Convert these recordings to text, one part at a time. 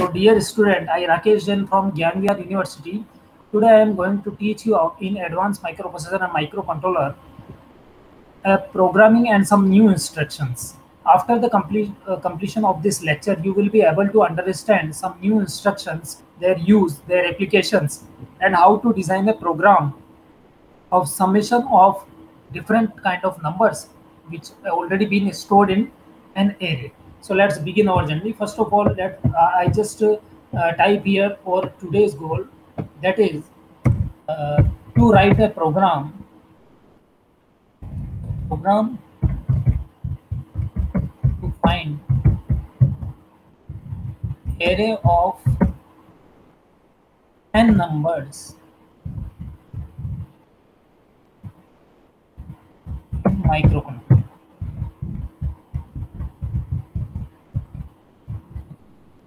So dear student, I Rakesh Jain from Gyan Vihar University. Today I am going to teach you in advanced microprocessor and microcontroller programming and some new instructions. After the completion of this lecture, you will be able to understand some new instructions, their use, their applications, and how to design a program of summation of different kind of numbers which already been stored in an array. So let's begin our journey. First of all, let I just type here for today's goal, that is to write a program to find array of n numbers in microcontroller.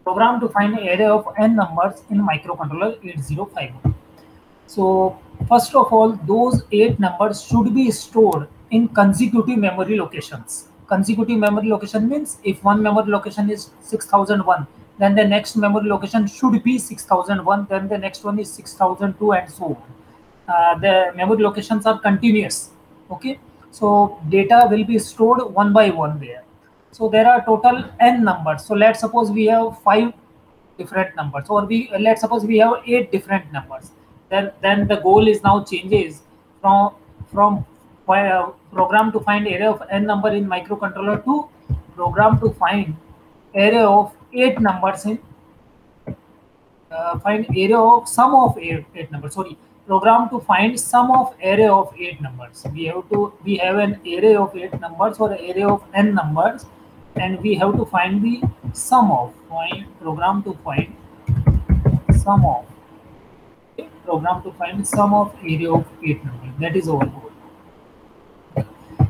Program to find array of n numbers in microcontroller 8051. So first of all, those 8 numbers should be stored in consecutive memory locations. Consecutive memory location means if one memory location is 6001, then the next memory location should be 6001, then the next one is 6002, and so on. The memory locations are continuous. Okay, so data will be stored one by one there. So there are total n numbers. So let's suppose we have 5 different numbers, or let's suppose we have 8 different numbers. Then the goal is now changes from program to find array of n number in microcontroller to program to find array of 8 numbers in find array of sum of 8 numbers. Sorry, program to find sum of array of 8 numbers. We have an array of 8 numbers or array of n numbers, and we have to find the sum of program to find sum of array of 8 numbers. That is our goal.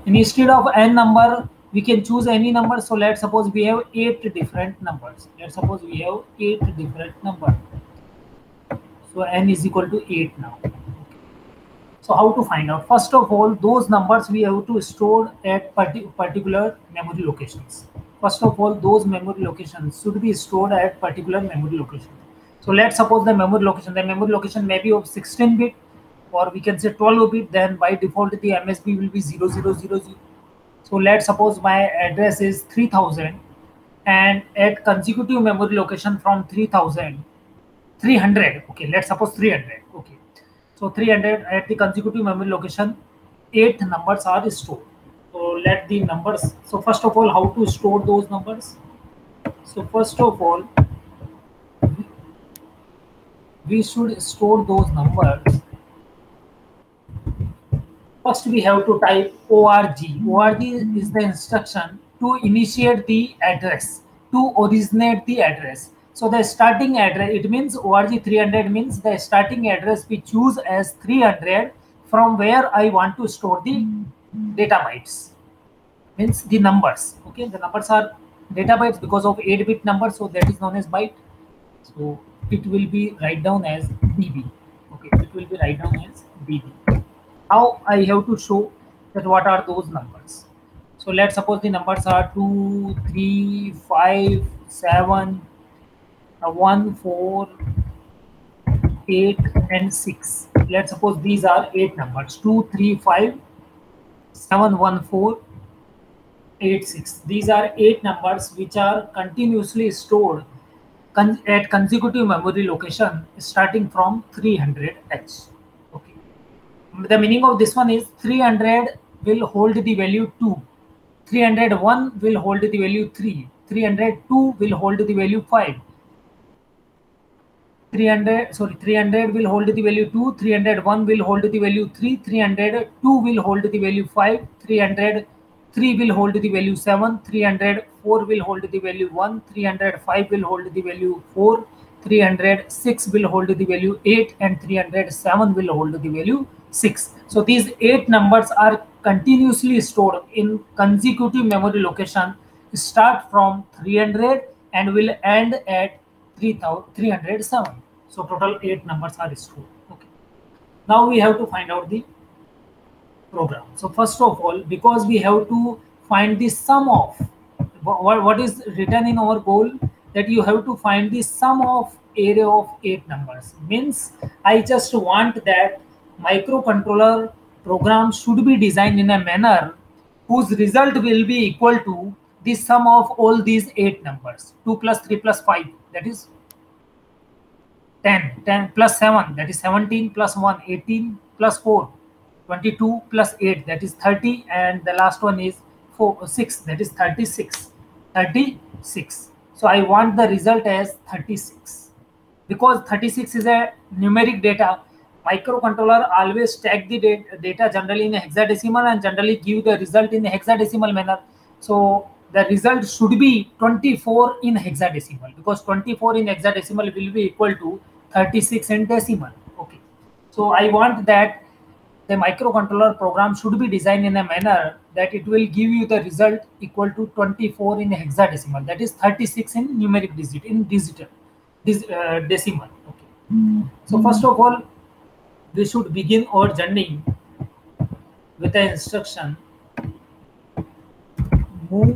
And instead of n number, we can choose any number. So let's suppose we have 8 different numbers. So n is equal to 8 now. So how to find out? First of all, those numbers we have to store at particular memory locations. First of all, those memory locations should be stored at particular memory locations. So let's suppose the memory location may be of 16-bit, or we can say 12-bit. Then by default the MSB will be 0000. So let's suppose my address is 3000, and at consecutive memory location from 3000, 300. Okay, let's suppose 300. Okay, so 300 at the consecutive memory location, 8 numbers are stored. So let the numbers. So first of all, how to store those numbers? So first of all, we should store those numbers. First, we have to type org. Org is the instruction to initiate the address, to originate the address. So the starting address, it means org 300 means the starting address we choose as 300 from where I want to store the data bytes. Means the numbers. Okay, the numbers are data bytes because of 8-bit number, so that is known as byte. So it will be write down as db. Okay, it will be write down as db. Now I have to show that what are those numbers. So let's suppose the numbers are 2, 3, 5, 7, 1, 4, 8, and 6. Let's suppose these are 8 numbers: 2, 3, 5, 7, 1, 4, 8, 6. These are 8 numbers which are continuously stored at consecutive memory location starting from 300h. Okay. The meaning of this one is 300 will hold the value 2, 301 will hold the value 3, 302 will hold the value 5, 300 will hold the value 2, 301 will hold the value 3, 302 will hold the value 5, 303 will hold the value 7, 304 will hold the value 1, 305 will hold the value 4, 306 will hold the value 8, and 307 will hold the value 6. So these 8 numbers are continuously stored in consecutive memory location, start from 300 and will end at 307. So total 8 numbers are stored. Okay. Now we have to find out the program. So first of all, because we have to find the sum of what is written in our goal, that you have to find the sum of array of 8 numbers. Means I just want that microcontroller program should be designed in a manner whose result will be equal to the sum of all these 8 numbers. 2 plus 3 plus 5, that is 10. 10 plus 7, that is 17, plus 1, 18, plus 4, 22, plus 8, that is 30, and the last one is 6, that is 36. 36. So I want the result as 36. Because 36 is a numeric data, microcontroller always stack the data generally in a hexadecimal and generally give the result in a hexadecimal manner. So the result should be 24 in hexadecimal, because 24 in hexadecimal will be equal to 36 in decimal. Okay. So I want that the microcontroller program should be designed in a manner that it will give you the result equal to 24 in hexadecimal, that is 36 in numeric digit, in decimal. Okay. So first of all, we should begin our journey with the instruction move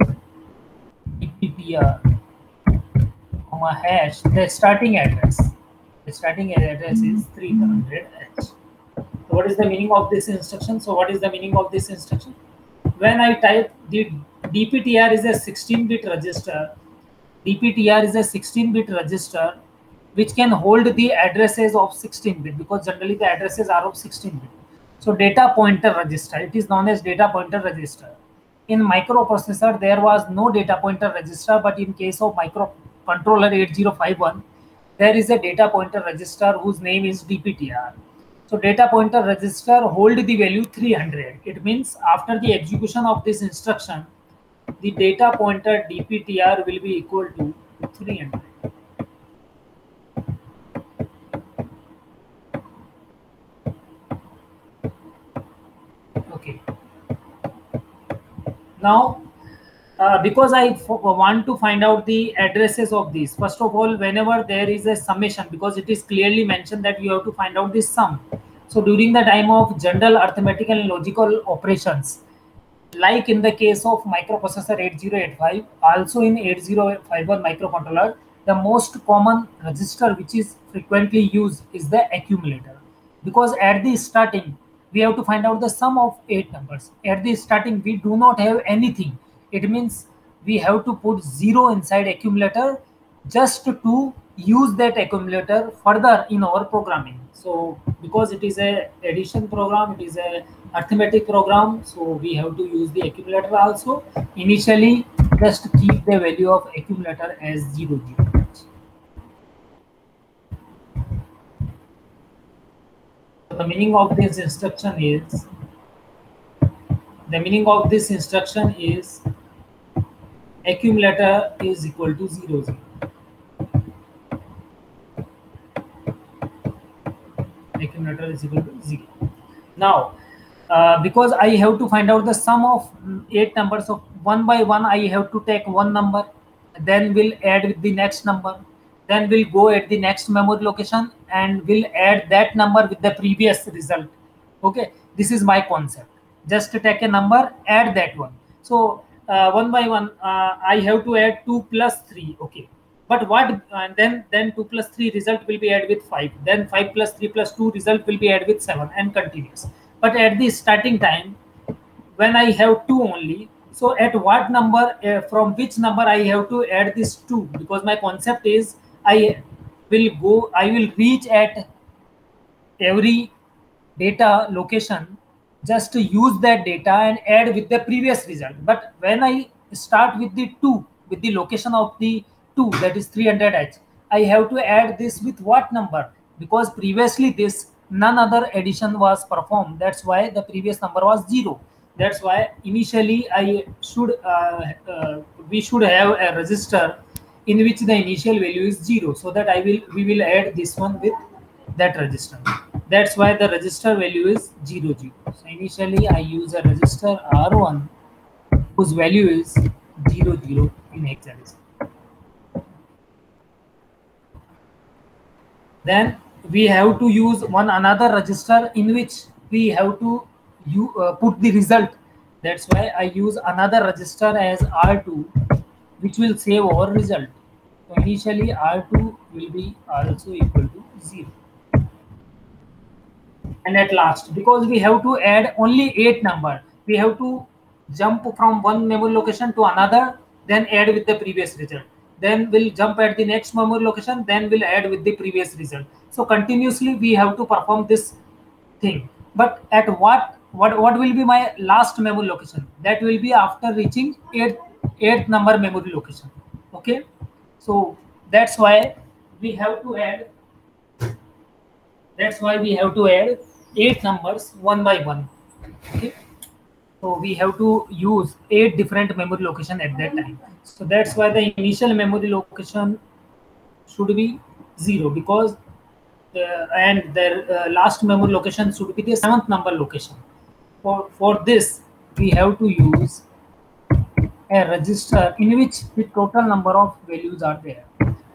dptr, hash, the starting address. The starting address is 300h. So what is the meaning of this instruction? So what is the meaning of this instruction? When I type the dptr is a 16-bit register. dptr is a 16-bit register which can hold the addresses of 16-bit, because generally the addresses are of 16-bit. So data pointer register, it is known as data pointer register. In microprocessor, there was no data pointer register, but in case of microcontroller 8051, there is a data pointer register whose name is dptr. So data pointer register hold the value 300. It means after the execution of this instruction, the data pointer dptr will be equal to 300. Okay. Now, because I want to find out the addresses of these, first of all, whenever there is a summation, because it is clearly mentioned that you have to find out this sum. So during the time of general arithmetic and logical operations, like in the case of microprocessor 8085, also in 8051 microcontroller, the most common register which is frequently used is the accumulator. Because at the starting, we have to find out the sum of 8 numbers. At the starting, we do not have anything. It means we have to put 0 inside accumulator just to use that accumulator further in our programming. So because it is a addition program, it is a arithmetic program, so we have to use the accumulator also. Initially, just keep the value of accumulator as 0, 0. The meaning of this instruction is, accumulator is equal to 0, 0. Accumulator is equal to 0. Now, because I have to find out the sum of 8 numbers, of one by one, I have to take one number, then we'll add with the next number, then we'll go at the next memory location and we'll add that number with the previous result. Okay, this is my concept. Just to take a number, add that one. So one by one, I have to add 2 plus 3. Okay, but what? Then 2 plus 3 result will be added with 5. Then 5 plus 3 plus 2 result will be added with 7, and continuous. But at the starting time, when I have 2 only, so at what number, from which number I have to add this 2? Because my concept is I will reach at every data location just to use that data and add with the previous result. But when I start with the 2, with the location of the 2, that is 300h, I have to add this with what number? Because previously this none other addition was performed. That's why the previous number was 0. That's why initially we should have a register in which the initial value is 0, so that we will add this one with that register. That's why the register value is 0, 0. So initially I use a register R1 whose value is 0, 0 in hexadecimal. Then we have to use another register in which we have to put the result. That's why I use another register as R2, which will save our result. So initially R2 will be also equal to 0. And at last, because we have to add only 8 number, we have to jump from one memory location to another, then add with the previous result. Then we'll jump at the next memory location, then we'll add with the previous result. So continuously we have to perform this thing. But at what will be my last memory location? That will be after reaching eighth number memory location. Okay, so that's why we have to add. That's why we have to add 8 numbers one by one. Okay, so we have to use 8 different memory location at that time. So that's why the initial memory location should be 0, because and the last memory location should be the 7th number location. For this, we have to use a register in which the total number of values are there.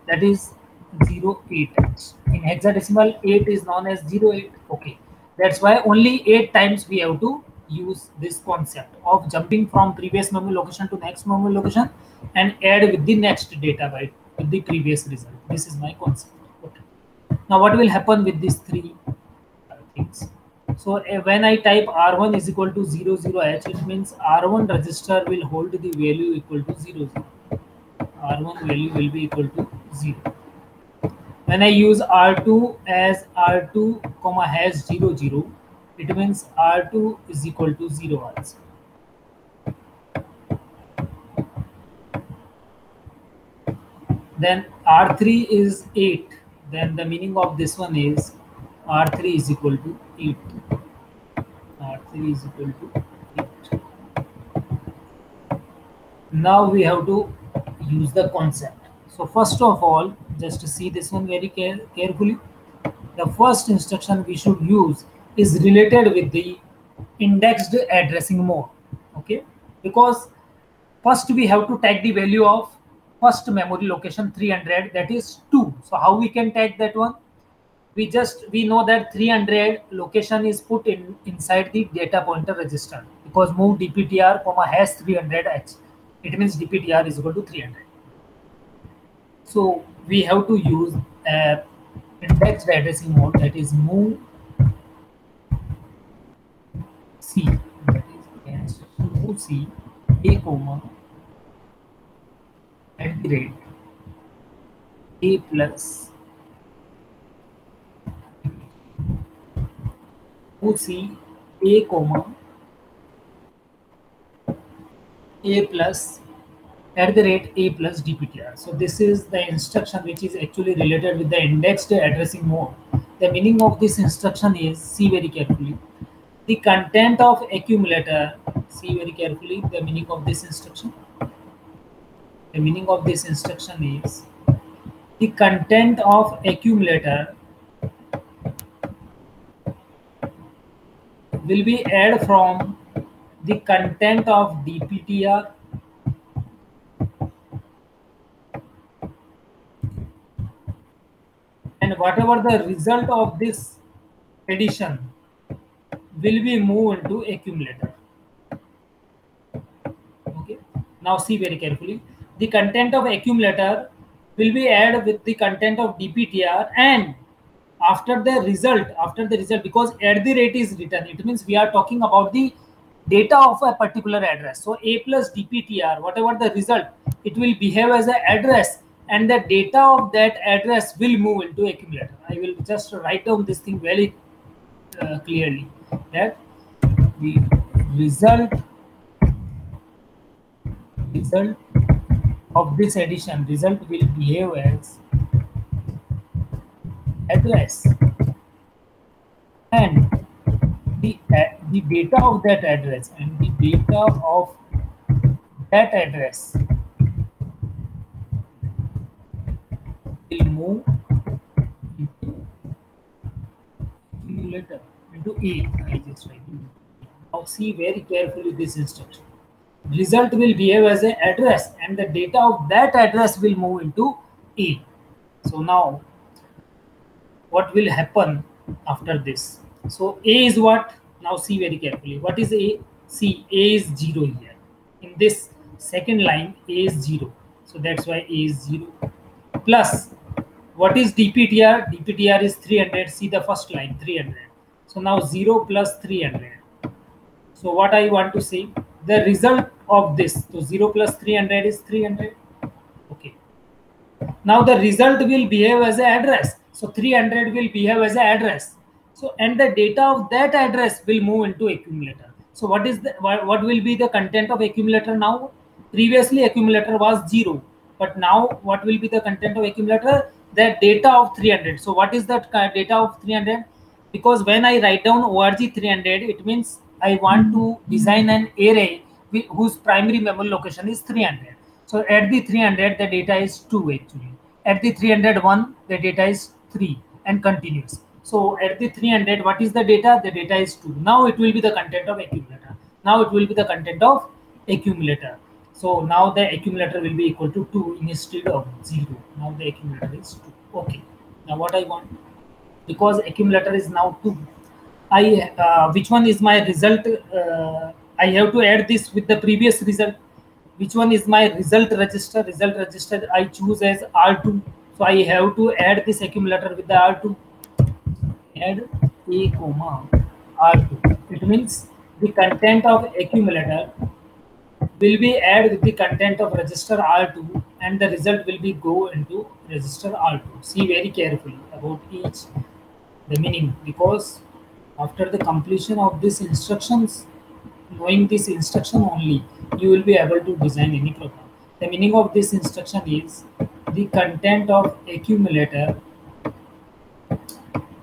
That is 08H. In hexadecimal, 8 is known as 08. Okay, that's why only 8 times we have to use this concept of jumping from previous memory location to next memory location and add with the next data byte with the previous result. This is my concept. Okay. Now what will happen with these three things? So when I type R1 is equal to 00H, it means R1 register will hold the value equal to 00. R1 value will be equal to 0. When I use R2 as R2 comma has 00, it means R2 is equal to 0 also. Then R3 is 8. Then the meaning of this one is R3 is equal to 8. R3 is equal to 8. Now we have to use the concept. So first of all, just to see this one very carefully, the first instruction we should use is related with the indexed addressing mode. Okay, because first we have to tag the value of first memory location 300, that is 2. So how we can tag that one? We know that 300 location is put inside the data pointer register, because move dptr comma has 300h, it means dptr is equal to 300. So we have to use indexed addressing mode, that is move c, that is move c a comma at the rate a plus move c a comma a plus at the rate a plus dptr. So this is the instruction which is actually related with the indexed addressing mode. The meaning of this instruction is, see very carefully, the content of accumulator. See very carefully the meaning of this instruction. The meaning of this instruction is the content of accumulator will be added from the content of dptr and whatever the result of this addition will be moved into accumulator. Okay. Now see very carefully. The content of accumulator will be added with the content of dptr, and after the result, because at the rate is written, it means we are talking about the data of a particular address. So a plus dptr, whatever the result, it will behave as an address, and the data of that address will move into accumulator. I will just write down this thing very clearly, that the result of this addition, result will behave as address, and the data of that address will move into accumulator, into A. I just write. Now see very carefully this instruction. Result will behave as an address, and the data of that address will move into A. So now what will happen after this? So A is what? Now see very carefully. What is A? See, A is 0 here. In this second line, A is 0. So that's why A is 0. plus, what is DPTR? DPTR is 300. See the first line, 300. So now 0 plus 300. So what I want to say, the result of this, so 0 plus 300 is 300. Okay. Now the result will behave as an address. So 300 will behave as an address. So and the data of that address will move into accumulator. So what will be the content of accumulator now? Previously accumulator was 0, but now what will be the content of accumulator? The data of 300. So what is that data of 300? Because when I write down org 300, it means I want to design an array whose primary memory location is 300. So at the 300, the data is 2 actually. At the 301, the data is 3 and continues. So at the 300, what is the data? The data is 2. Now it will be the content of accumulator. Now it will be the content of accumulator. So now the accumulator will be equal to 2 instead of 0. Now the accumulator is 2. Okay. Now what I want? Because accumulator is now 2. Which one is my result? I have to add this with the previous result. Which one is my result register? Result register I choose as R2. So I have to add this accumulator with the R2. Add A comma R2. It means the content of accumulator will be added with the content of register R2 and the result will be go into register R2. See very carefully about each the meaning, because after the completion of these instructions, knowing this instruction only, you will be able to design any program. The meaning of this instruction is the content of accumulator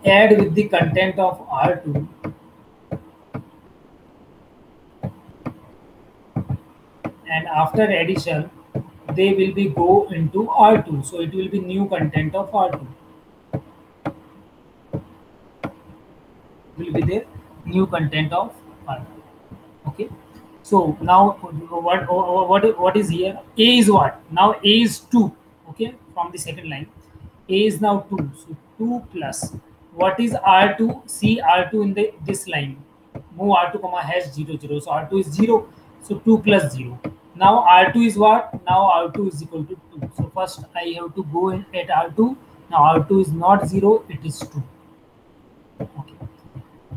add with the content of R2 and after addition they will be go into R2. So it will be new content of R2. Will be the new content of R2. Okay. So now what is here? A is what? Now A is 2. Okay, from the second line. A is now 2. So 2 plus. What is R2? See R2 in this line. Move R2 comma hash 0 0. So R2 is 0. So 2 plus 0. Now R2 is what? Now R2 is equal to 2. So first I have to go in at R2. Now R2 is not 0, it is 2. Okay.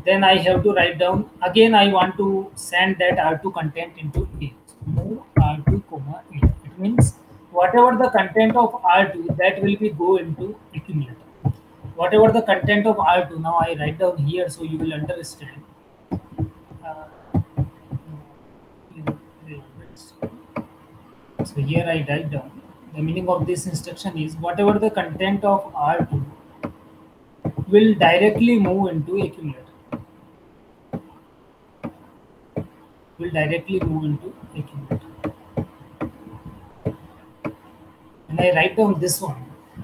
Then I have to write down, again I want to send that R2 content into A. So move R2 comma A. It means whatever the content of R2, that will be go into accumulator. Whatever the content of R2, now I write down here so you will understand. So here I write down, the meaning of this instruction is whatever the content of R2 will directly move into accumulator. Will directly move into accumulator. And I write down this one.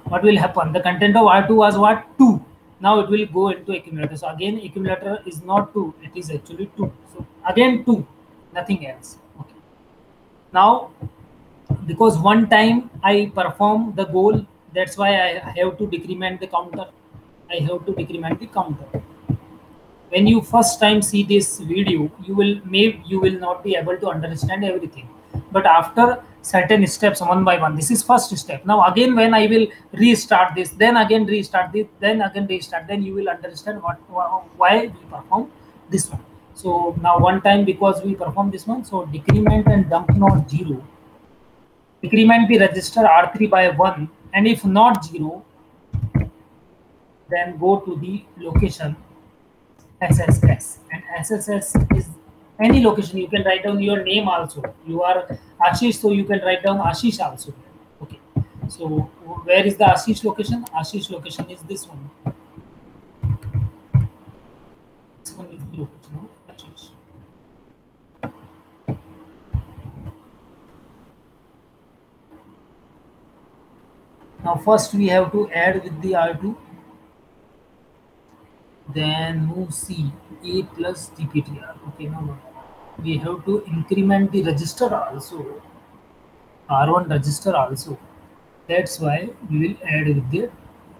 What will happen? The content of R2 was what? 2. Now it will go into accumulator. So again, accumulator is not 2. It is actually 2. So again 2. Nothing else. Okay. Now, because one time I perform the goal, that's why I have to decrement the counter. I have to decrement the counter. When you first time see this video, you will not be able to understand everything. But after certain steps, one by one, this is first step. Now again, when I will restart this, then again restart this, then again restart, then you will understand why we perform this one. So now one time, because we perform this one, so decrement and dump not 0. Decrement the register R3 by 1, and if not 0, then go to the location SSS, and SSS is any location. You can write down your name also. You are Ashish, so you can write down Ashish also. Okay. So where is the Ashish location? Ashish location is this one. This one is the location of Ashish. Now first we have to add with the R2. Then move C, A plus DPTR. Okay, no. We have to increment the register also, R1 register also. That's why we will add with the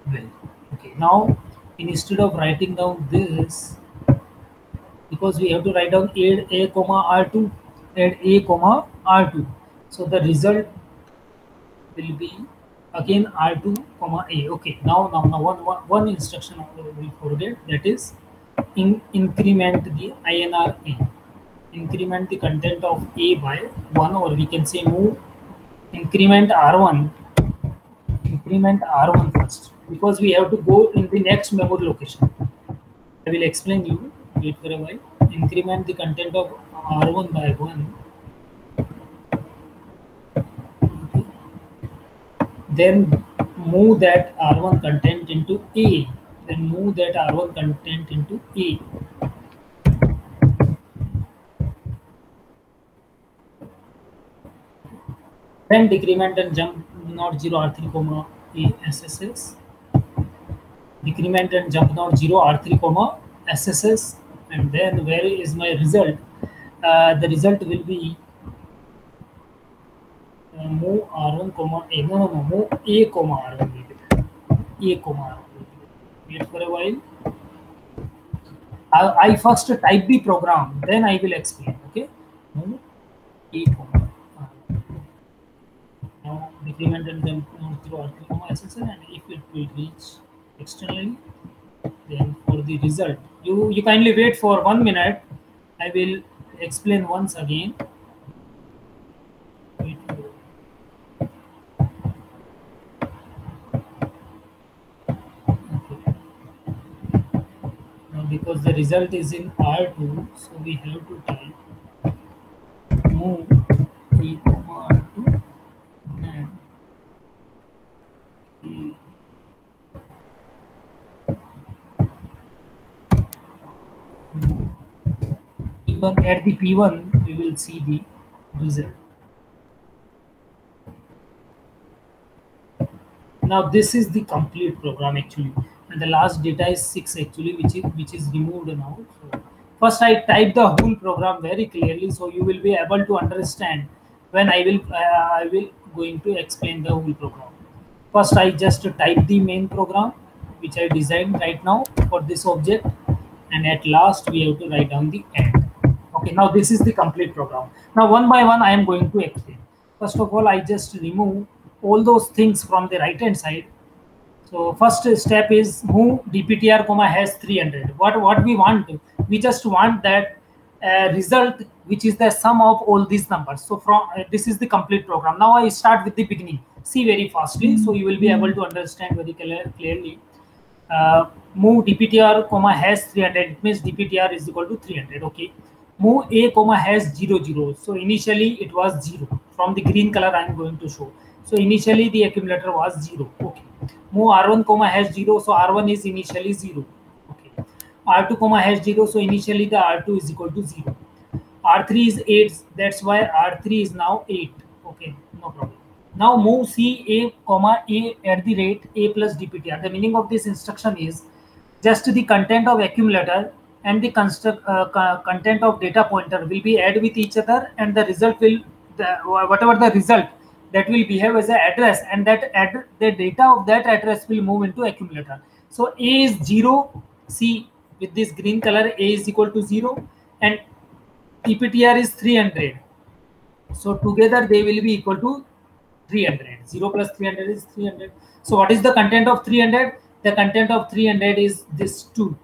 well. Okay, now instead of writing down this, because we have to write down add A comma R2, add A comma R2. So the result will be again R2 comma A. Okay, now one instruction we forget, that is increment the INR A. Increment the content of A by 1, or we can say move increment R1, increment R1 first, because we have to go in the next memory location. I will explain you, wait for a while. Increment the content of R1 by 1. Then move that R1 content into A. Then move that R1 content into A. Then decrement and jump not 0 R3 comma A SSS. Decrement and jump not 0 R3 comma SSS. And then where is my result? The result will be move R1 comma A. No, move A comma R1 will be there. A comma R1 will be there. Wait for a while. I first type the program, then I will explain. Okay. Move A comma R1. Now decrement and jump not 0 R3 comma SSS, and if it will reach externally, then for the result, you kindly wait for 1 minute. I will explain once again. Wait for now, because the result is in R2, so we have to type move E comma R2 and E. Even at the P1, we will see the result. Now this is the complete program actually, and the last data is 6 actually, which is removed now. So first I type the whole program very clearly, so you will be able to understand when I will going to explain the whole program. First I just type the main program which I designed right now for this object, and at last we have to write down the end. Okay, now this is the complete program. Now one by one I am going to explain. First of all, I just remove all those things from the right hand side. So first step is move dptr comma has 300. What we want? We just want that result which is the sum of all these numbers. So from this is the complete program. Now I start with the beginning. See very fastly, so you will be able to understand very clearly. Move dptr comma has 300. It means dptr is equal to 300. Okay. Move a comma has 0, 0. So initially it was 0. From the green color I am going to show. So initially the accumulator was 0. Okay. Move R1 comma has 0. So R1 is initially 0. Okay. R2 comma has 0. So initially the R2 is equal to 0. R3 is 8. That's why R3 is now 8. Okay. No problem. Now move C A comma A at the rate A plus dptr. The meaning of this instruction is just the content of accumulator and the content of data pointer will be add with each other, and the result will whatever the result that will behave as an address, and the data of that address will move into accumulator. So A is 0. See with this green color, A is equal to 0 and dptr is 300. So together they will be equal to 300. 0 plus 300 is 300. So what is the content of 300? The content of 300 is this 2.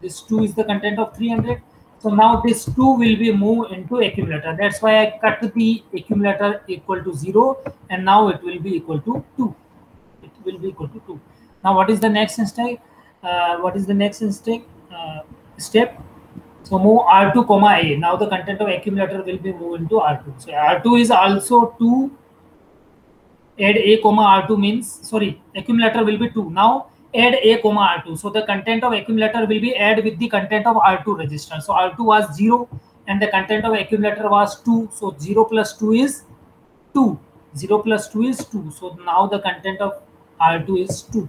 This 2 is the content of 300. So now this 2 will be moved into accumulator. That's why I cut the accumulator equal to 0, and now it will be equal to 2. It will be equal to 2. Now what is the next step? Step? So move R2 comma A. Now the content of accumulator will be moved into R2. So R2 is also 2. Add A comma R2 means, sorry, accumulator will be 2. Now add A comma R2. So the content of accumulator will be add with the content of R2 register. So R2 was 0 and the content of accumulator was 2. So 0 plus 2 is 2. 0 plus 2 is 2. So now the content of R2 is 2.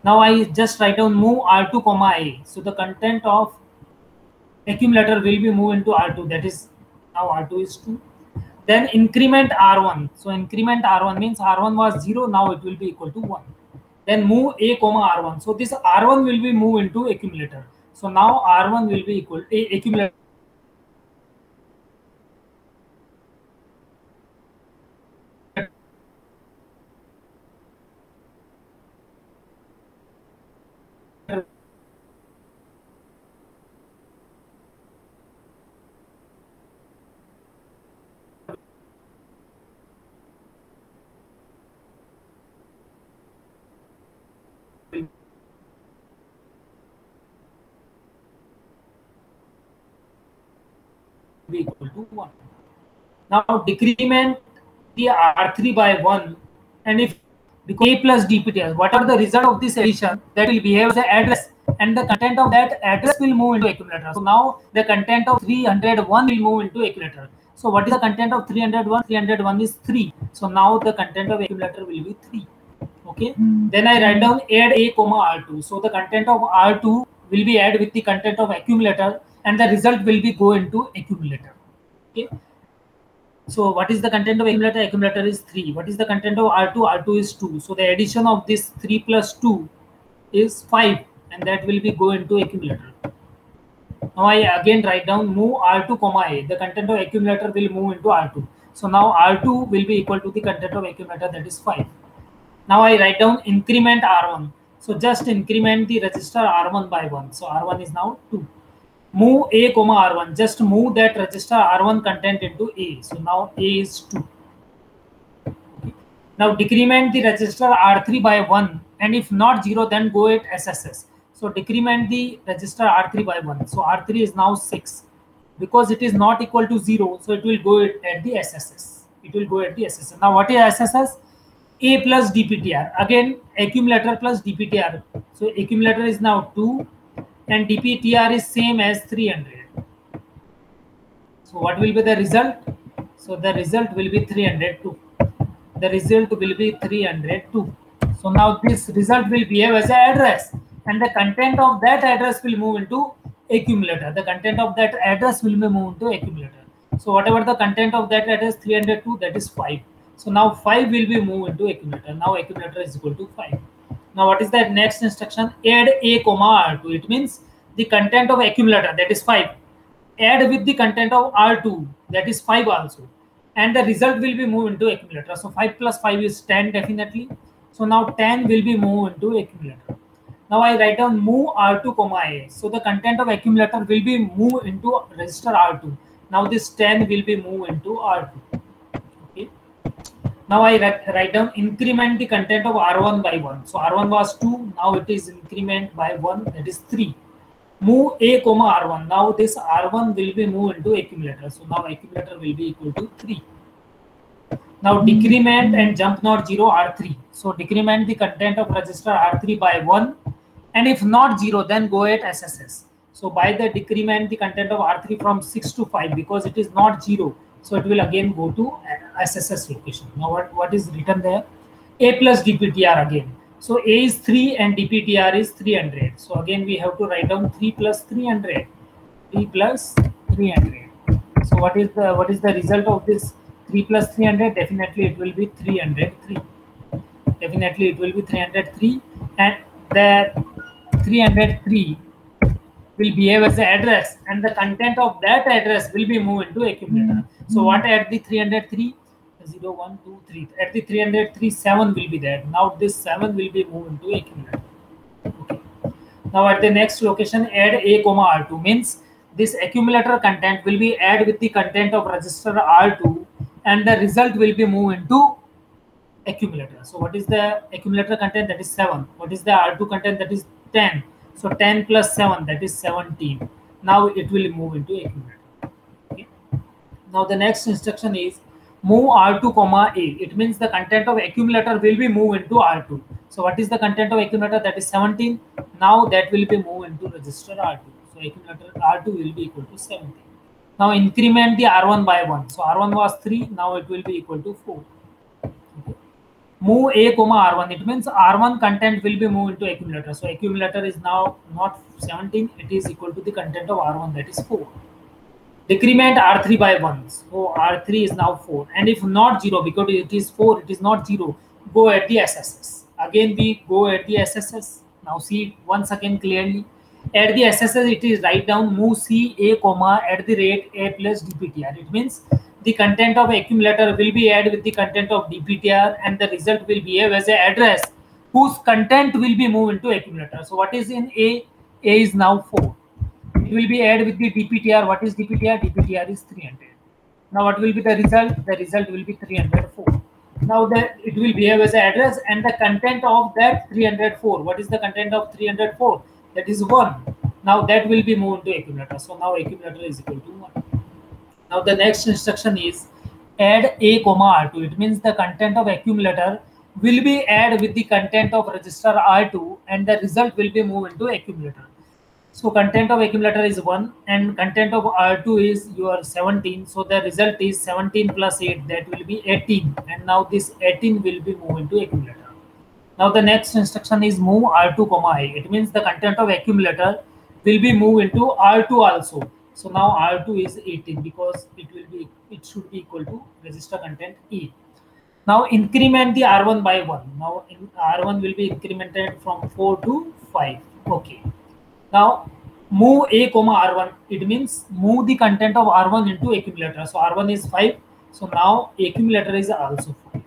Now I just write down move R2 comma A. So the content of accumulator will be moved into R2. That is, now R2 is 2. Then increment R1. So increment R1 means R1 was 0. Now it will be equal to 1. Then move A comma R1. So this R1 will be moved into accumulator. So now R1 will be equal to accumulator. be equal to 1. Now decrement the R3 by 1, and if because A plus DPTR, whatever the result of this addition, that will behave as an address, and the content of that address will move into accumulator. So now the content of 301 will move into accumulator. So what is the content of 301? 301 is 3. So now the content of accumulator will be 3. Okay. Then I write down add A comma R2. So the content of R2 will be added with the content of accumulator, and the result will be go into accumulator. Okay. So what is the content of accumulator? Accumulator is 3. What is the content of R2? R2 is 2. So the addition of this 3 plus 2 is 5, and that will be go into accumulator. Now I again write down move R2 comma A. The content of accumulator will move into R2. So now R2 will be equal to the content of accumulator, that is 5. Now I write down increment R1. So just increment the register R1 by 1. So R1 is now 2. Move A comma R1. Just move that register R1 content into A. So now A is 2. Now decrement the register R3 by 1, and if not 0, then go at SSS. So decrement the register R3 by 1. So R3 is now 6. Because it is not equal to 0, so it will go at the SSS. It will go at the SSS. Now what is SSS? A plus DPTR. Again, accumulator plus DPTR. So accumulator is now 2, and DPTR is same as 300. So what will be the result? So the result will be 302. The result will be 302. So now this result will behave as an address, and the content of that address will move into accumulator. The content of that address will be moved to accumulator. So whatever the content of that address 302, that is 5. So now 5 will be moved into accumulator. Now accumulator is equal to 5. Now what is that next instruction? Add A comma R2. It means the content of accumulator, that is 5, add with the content of R2, that is 5 also, and the result will be moved into accumulator. So 5 plus 5 is 10 definitely. So now 10 will be moved into accumulator. Now I write down move R2 comma A. So the content of accumulator will be moved into register R2. Now this 10 will be moved into R2. Okay. Now I write down increment the content of R1 by 1. So R1 was 2. Now it is increment by 1, that is 3. Move A comma R1. Now this R1 will be moved into accumulator. So now accumulator will be equal to 3. Now decrement and jump not 0 R3. So decrement the content of register R3 by 1, and if not 0, then go at SSS. So by the decrement the content of R3 from 6 to 5, because it is not 0, so it will again go to SSS location. Now what is written there? A plus DPTR again. So A is 3 and DPTR is 300. So again we have to write down 3 plus 300. 3 plus 300. So what is the result of this 3 plus 300? Definitely it will be 303. Definitely it will be 303, and the 303 will behave as the address, and the content of that address will be moved into accumulator. So what at the 303? 0, 1, 2, 3. At the 303, 7 will be there. Now this 7 will be moved into accumulator. Okay. Now at the next location, add A comma R2 means this accumulator content will be added with the content of register R2, and the result will be moved into accumulator. So what is the accumulator content? That is 7. What is the R2 content? That is 10. So 10 plus 7, that is 17. Now it will move into accumulator. Okay. Now the next instruction is move R2 comma A. It means the content of accumulator will be moved into R2. So what is the content of accumulator? That is 17. Now that will be moved into register R2. So accumulator R2 will be equal to 17. Now increment the R1 by 1. So R1 was 3. Now it will be equal to 4. Okay. Move A comma R1. It means R1 content will be moved into accumulator. So accumulator is now not 17. It is equal to the content of R1, that is 4. Decrement R3 by 1. So R3 is now 4. And if not 0, because it is 4, it is not 0, go at the SSS. Again we go at the SSS. Now see once again clearly. At the SSS it is write down move C A comma at the rate A plus DPTR. It means the content of accumulator will be added with the content of DPTR, and the result will behave as an address whose content will be moved into accumulator. So what is in A? A is now 4. It will be added with the DPTR. What is DPTR? DPTR is 300. Now what will be the result? The result will be 304. Now it will behave as an address, and the content of that 304. What is the content of 304? That is 1. Now that will be moved to accumulator. So now accumulator is equal to 1. Now the next instruction is add a comma r2. It means the content of accumulator will be add with the content of register r2 and the result will be moved into accumulator. So content of accumulator is 1 and content of R2 is your 17. So the result is 17 plus 8, that will be 18. And now this 18 will be moved into accumulator. Now the next instruction is move R2 comma I. It means the content of accumulator will be moved into R2 also. So now R2 is 18 because it should be equal to register content E. Now increment the R1 by 1. Now R1 will be incremented from 4 to 5. Okay. Now move a comma R1. It means move the content of R1 into accumulator. So R1 is 5. So now accumulator is also 5.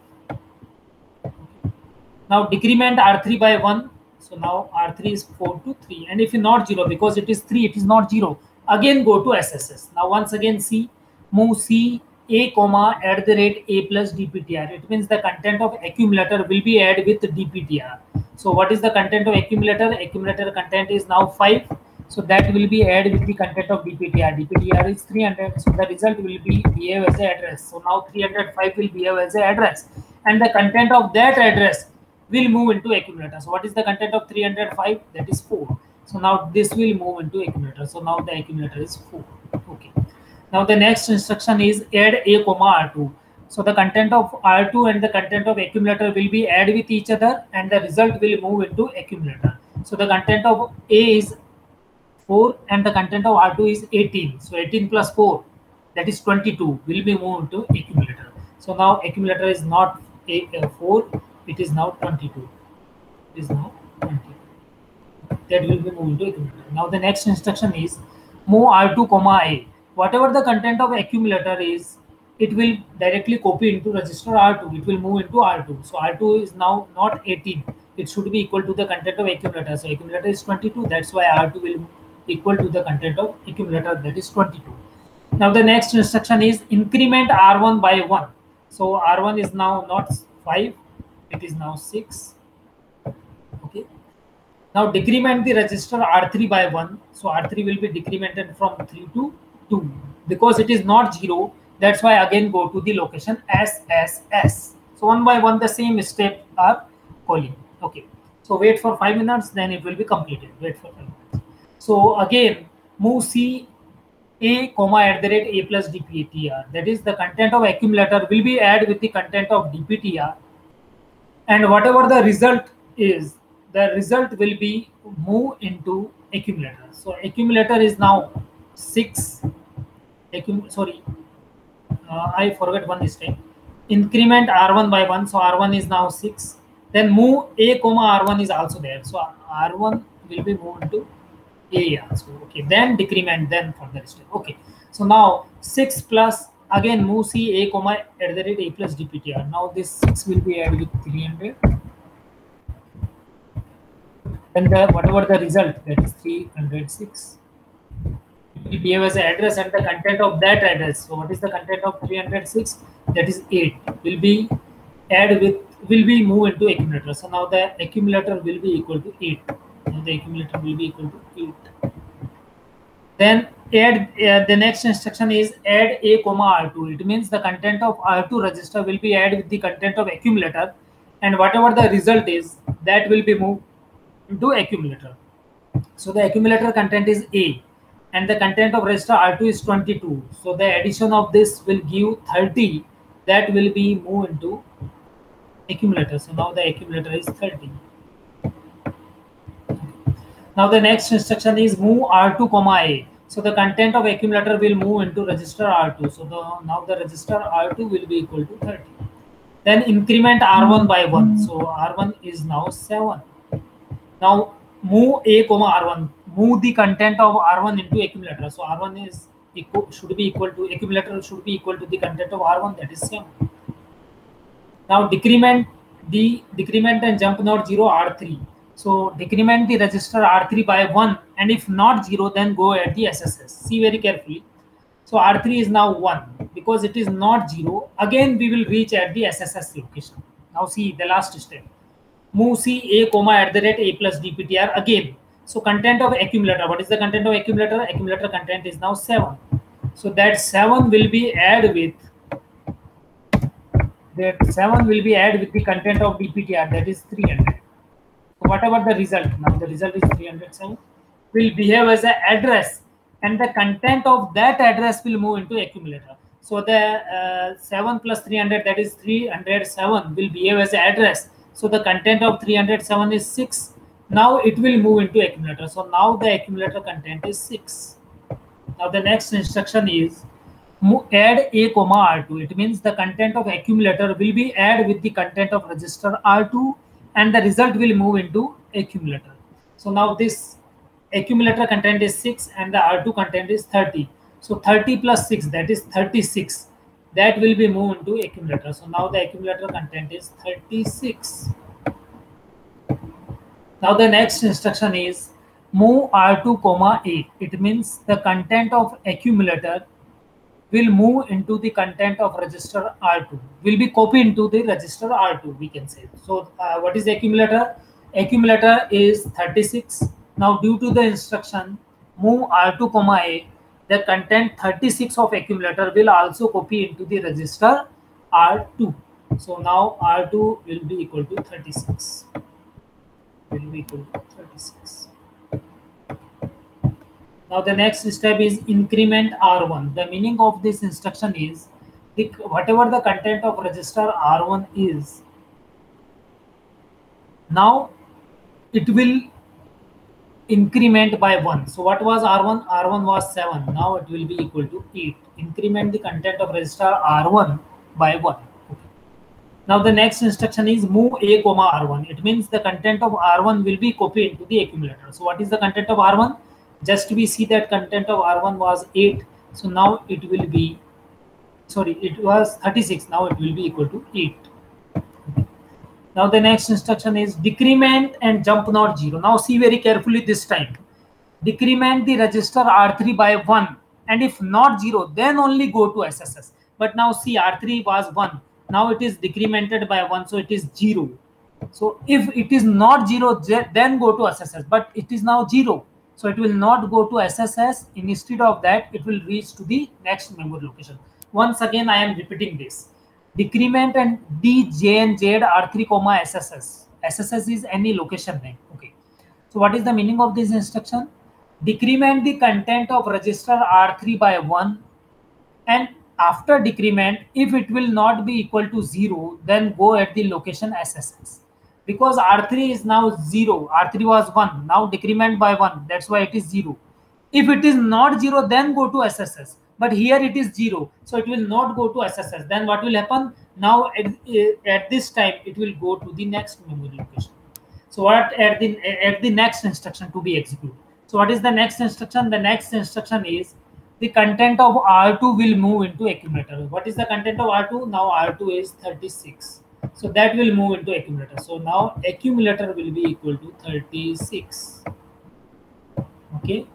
Now decrement R3 by 1. So now R3 is 4 to 3. And if not 0, because it is 3, it is not 0. Again go to SSS. Now once again C, move C a comma at the rate a plus dptr. It means the content of accumulator will be added with dptr. So what is the content of accumulator? Accumulator content is now 5. So that will be added with the content of dptr. dptr is 300. So the result will be behave as a address. So now 305 will behave as a address. And the content of that address will move into accumulator. So what is the content of 305? That is 4. So now this will move into accumulator. So now the accumulator is 4. Okay. Now the next instruction is add a comma R2. So the content of R2 and the content of accumulator will be added with each other and the result will move into accumulator. So the content of A is 4 and the content of R2 is 18. So 18 plus 4, that is 22, will be moved to accumulator. So now accumulator is not 4, it is now 22. It is now 22. That will be moved to accumulator. Now the next instruction is move R2 comma A. Whatever the content of accumulator is, it will directly copy into register R2. It will move into R2. So R2 is now not 18. It should be equal to the content of accumulator. So accumulator is 22. That's why R2 will equal to the content of accumulator, that is 22. Now the next instruction is increment R1 by 1. So R1 is now not 5. It is now 6. Okay. Now decrement the register R3 by 1. So R3 will be decremented from 3 to 2 because it is not 0. That's why again go to the location SSS. So one by one the same step are calling. Okay. So wait for 5 minutes, then it will be completed. Wait for 5 minutes. So again move C a comma at the rate a plus dptr. That is the content of accumulator will be added with the content of dptr, and whatever the result is, the result will be move into accumulator. So accumulator is now 6. I forgot one mistake. Increment R1 by 1. So R1 is now 6. Then move a comma R1 is also there. So R1 will be moved to A also. Okay. Then decrement, then further step. Okay. So now 6 plus again move C a comma at the rate a plus dptr. Now this 6 will be added with 300. Then whatever the result, that is 306. It will behave as an address and the content of that address. So what is the content of 306? That is 8. Will be moved into accumulator. So now the accumulator will be equal to 8. Now the accumulator will be equal to 8. Then add the next instruction is add a comma R2. It means the content of R2 register will be added with the content of accumulator, and whatever the result is, that will be moved into accumulator. So the accumulator content is A and the content of register R2 is 22. So the addition of this will give 30. That will be moved into accumulator. So now the accumulator is 30. Now the next instruction is move R2 comma A. So the content of accumulator will move into register R2. So now the register R2 will be equal to 30. Then increment R1 by 1. So R1 is now 7. Now move a comma R1. Move the content of R1 into accumulator. So R1 is should be equal to accumulator should be equal to the content of R1, that is 7. Now decrement and jump not 0 R3. So decrement the register R3 by 1, and if not 0, then go at the SSS. See very carefully. So R3 is now 1 because it is not 0. Again we will reach at the SSS location. Now see the last step. Move C a comma at the rate a plus dptr again. So content of accumulator. What is the content of accumulator? Accumulator content is now 7. So that 7 will be add with the content of DPTR, that is 300. So whatever the result, now the result is 307, will behave as an address, and the content of that address will move into accumulator. So the 7 plus 300, that is 307, will behave as an address. So the content of 307 is 6. Now it will move into accumulator. So now the accumulator content is 6. Now the next instruction is add a comma R2. It means the content of accumulator will be add with the content of register R2, and the result will move into accumulator. So now this accumulator content is 6 and the R2 content is 30. So 30 plus 6, that is 36. That will be moved into accumulator. So now the accumulator content is 36. Now the next instruction is move R2 comma A. It means the content of accumulator will move into the content of register R2, will be copied into the register R2, we can say. So what is the accumulator? Accumulator is 36. Now due to the instruction move R2 comma A, the content 36 of accumulator will also copy into the register R2. So now R2 will be equal to 36. Will be equal to 36. Now the next step is increment R1. The meaning of this instruction is whatever the content of register R1 is, now it will increment by 1. So what was R1? R1 was 7. Now it will be equal to 8. Increment the content of register R1 by 1. Okay. Now the next instruction is move A comma R1. It means the content of R1 will be copied into the accumulator. So what is the content of R1? Just we see that content of R1 was 8. So now it will be, sorry, it was 36. Now it will be equal to 8. Okay. Now the next instruction is decrement and jump not 0. Now see very carefully this time. Decrement the register R3 by 1. And if not 0, then only go to SSS. But now see R3 was 1. Now it is decremented by 1. So it is 0. So if it is not 0, then go to SSS. But it is now 0. So it will not go to SSS. Instead of that, it will reach to the next memory location. Once again, I am repeating this. Decrement and DJNZ R3 comma SSS. SSS is any location name. Okay. So what is the meaning of this instruction? Decrement the content of register R3 by 1, and after decrement, if it will not be equal to 0, then go at the location SSS. Because R3 is now 0, R3 was 1, now decrement by 1, that's why it is 0. If it is not 0, then go to SSS. But here it is 0, so it will not go to SSS. Then what will happen? Now at this time, it will go to the next memory location. So what at the next instruction to be executed. So what is the next instruction? The next instruction is the content of R2 will move into accumulator. What is the content of R2? Now R2 is 36. So that will move into accumulator. So now accumulator will be equal to 36. Okay.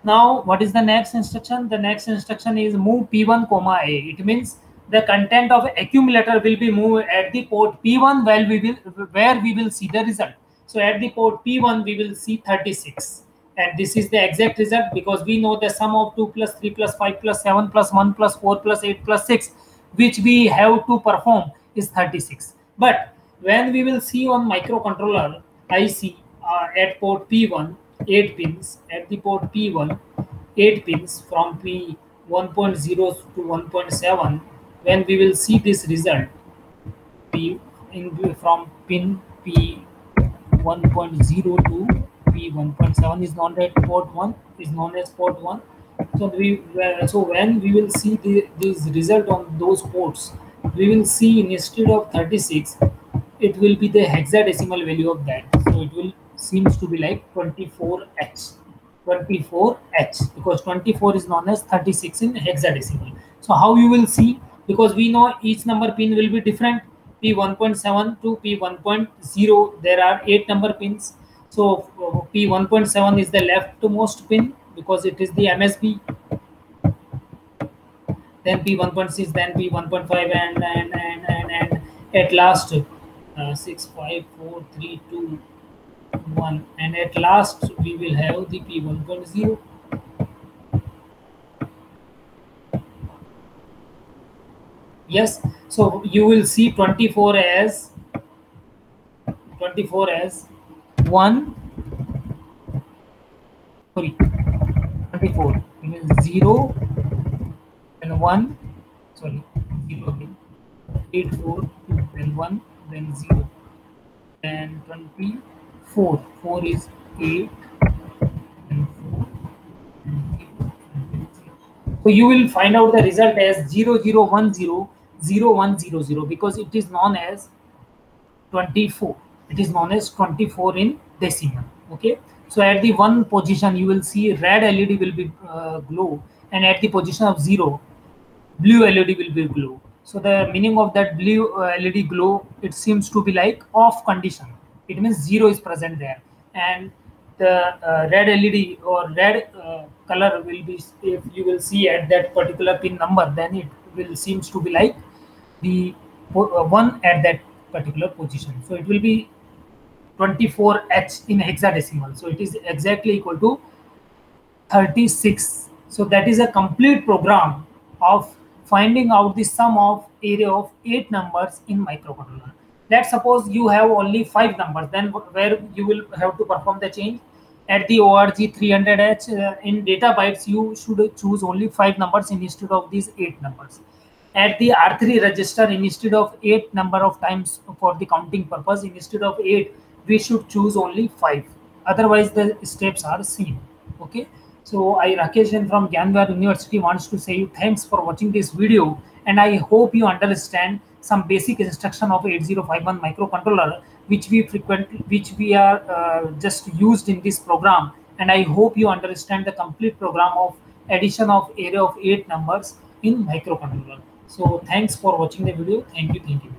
Now what is the next instruction? The next instruction is move P1 comma A. It means the content of accumulator will be moved at the port P1 where we will see the result. So at the port P1 we will see 36. And this is the exact result, because we know the sum of 2 plus 3 plus 5 plus 7 plus 1 plus 4 plus 8 plus 6, which we have to perform, is 36. But when we will see on microcontroller IC at port P1, 8 pins, at the port P1, 8 pins from P 1.0 to 1.7, when we will see this result, from pin P 1.0 to P 1.7 is known as port 1, is known as port 1. So when we will see this result on those ports, we will see instead of 36, it will be the hexadecimal value of that. So it will seems to be like 24H. 24H, because 24 is known as 36 in hexadecimal. So how you will see? Because we know each number pin will be different. P 1.7 to P 1.0, there are 8 number pins. So P 1.7 is the leftmost pin because it is the MSB. Then P 1.6, then P 1.5, and at last 6, 5, 4, 3, 2, 1, and at last we will have the P 1.0. Yes, so you will see 24 as 1, sorry, 24 it means 0 and 1, sorry, 0 again, 8 4 2 then 1 then 0, then 24 4 is 8 and 4 and 0 and 0. So you will find out the result as 00100100 because it is known as 24. It is known as 24 in decimal. Okay, so at the 1 position you will see red LED will be glow, and at the position of 0 blue LED will be glow. So the meaning of that blue LED glow, it seems to be like off condition. It means 0 is present there, and the red LED or red color will be, if you will see at that particular pin number, then it will seems to be like the 1 at that particular position. So it will be 24H in hexadecimal. So it is exactly equal to 36. So that is a complete program of finding out the sum of area of 8 numbers in microcontroller. Let's suppose you have only 5 numbers, then where you will have to perform the change. At the ORG 300H in data bytes, you should choose only 5 numbers instead of these 8 numbers. At the R3 register, instead of 8 number of times for the counting purpose, instead of 8, we should choose only 5. Otherwise, the steps are same. Okay. So I, Rakesh, from Gyan University, wants to say you thanks for watching this video, and I hope you understand some basic instruction of 8051 microcontroller, which we are just used in this program, and I hope you understand the complete program of addition of area of 8 numbers in microcontroller. So thanks for watching the video. Thank you.